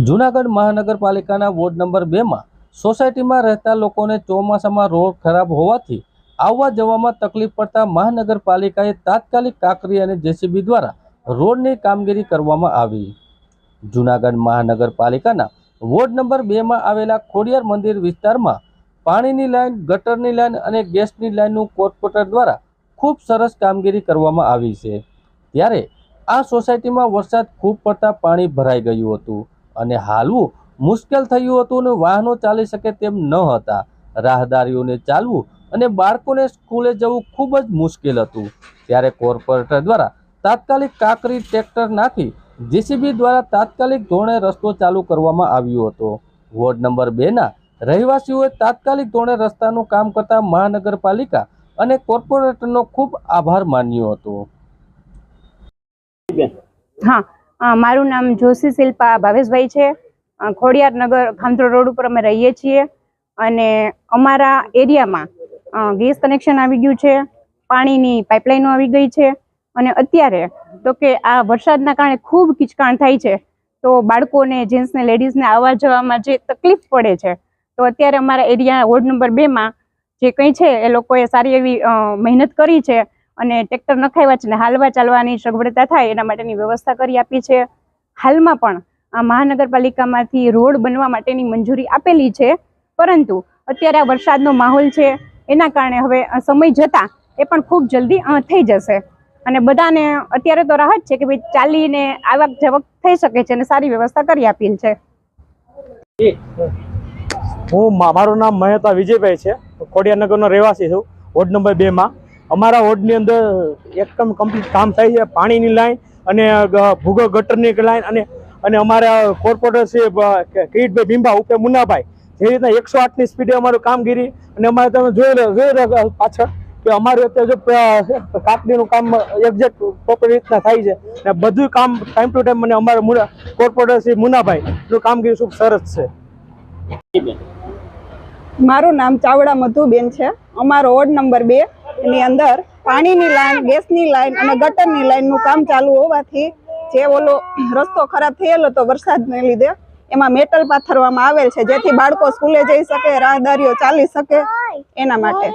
જૂનાગઢ મહાનગરપાલિકાના ward number 2 માં સોસાયટીમાં રહેતા લોકોને ચોમાસામાં રોડ ખરાબ હોવાથી આવવા જવામાં તકલીફ પડતા મહાનગરપાલિકાએ તાત્કાલિક કાંકરી અને જેસીબી દ્વારા રોડની કામગીરી કરવામાં આવી। જૂનાગઢ મહાનગરપાલિકાના વોર્ડ નંબર 2 માં આવેલા ખોડિયાર મંદિર વિસ્તારમાં પાણીની લાઈન, ગટરની લાઈન અને ગેસની લાઈનનું કોર્પોરેટર દ્વારા ખૂબ સરસ કામગીરી કરવામાં આવી છે। ત્યારે આ સોસાયટીમાં વરસાદ ખૂબ પડતા પાણી ભરાઈ ગયું હતું અને હાલવું મુશ્કેલ થયું હતું અને વાહનો ચાલી શકે તેમ ન હતા। રાહદારીઓને ચાલવું અને બાળકોને સ્કૂલે જવું ખૂબ જ મુશ્કેલ હતું। ત્યારે કોર્પોરેટર દ્વારા તાત્કાલિક કાંકરી ટ્રેક્ટર નાખી જેસીબી દ્વારા તાત્કાલિક ધોરણે રસ્તો ચાલુ કરવામાં આવ્યો હતો। વોર્ડ નંબર 2 ના રહેવાસીઓએ તાત્કાલિક ધોરણે રસ્તાનું કામ કરતા મહાનગરપાલિકા અને કોર્પોરેટરનો ખૂબ આભાર માન્યો હતો। हाँ, मारू नाम जोशी शिल्पा भावेशभाई है। खोडियार नगर खामथोड़ रोड पर अमे रहीए छीए अने अमारा एरिया में गैस कनेक्शन आवी गयुं छे, पाणीनी पाइपलाइनो आवी गई छे अने अत्यारे तो के आ वरसादना कारणे खूब कीचकाण थाय छे तो बाळकोने, जेन्ट्सने, लेडीजने आवा जवामां जे तकलीफ पड़े छे तो अत्यारे अमारा एरिया वोर्ड नंबर 2 में जे कंई छे ए लोकोए सारी एवी मेहनत करी छे અને ટ્રેક્ટર નખાવ્યા છે ને હાલવા ચાલવાની સગવડતા થાય એના માટેની વ્યવસ્થા કરી આપી છે। હાલમાં પણ આ મહાનગરપાલિકામાંથી રોડ બનવા માટેની મંજૂરી આપેલી છે, પરંતુ અત્યારે આ વરસાદનો માહોલ છે એના કારણે હવે સમય જતાં એ પણ ખૂબ જલ્દી થઈ જશે અને બધાને અત્યારે તો રાહત છે કે ભાઈ ચાલીને આવક જવક થઈ શકે છે અને સારી વ્યવસ્થા કરી આપેલ છે। મારું નામ મહેતા વિજયભાઈ છે, ખોડિયાર નગરનો રહેવાસી છું। વોર્ડ નંબર 2 માં અમારા વોર્ડની અંદર એકદમ કમ્પ્લીટ કામ થાય છે। પાણીની લાઈન અને ભૂગર્ભ ગટરની લાઈન અને અમારા કોર્પોરેટર છે કિરીટભાઈ બીંબા ઉપે મુન્નાભાઈ જે રીતના 108ની સ્પીડે અમારું કામગીરી અને અમારે તમે જોઈ પાછળ કે અમારું અત્યારે જો કાકડીનું કામ એક્ઝેક્ટ પ્રોપર રીતના થાય છે અને બધું કામ ટાઈમ ટુ ટાઈમ અને અમારા કોર્પોરેટર શ્રી મુન્નાભાઈનું કામગીરી ખૂબ સરસ છે। મારું નામ ચાવડા મધુબેન છે। અમારો વોર્ડ નંબર 2 ની અંદર પાણીની લાઈન, ગેસની લાઈન અને ગટરની લાઈનનું કામ ચાલુ હોવાથી જે ઓલો રસ્તો ખરાબ થયેલો તો વરસાદને લીધે એમાં મેટલ પાથરવામાં આવેલ છે જેથી બાળકો સ્કૂલે જઈ શકે, રાહદારીઓ ચાલી શકે એના માટે।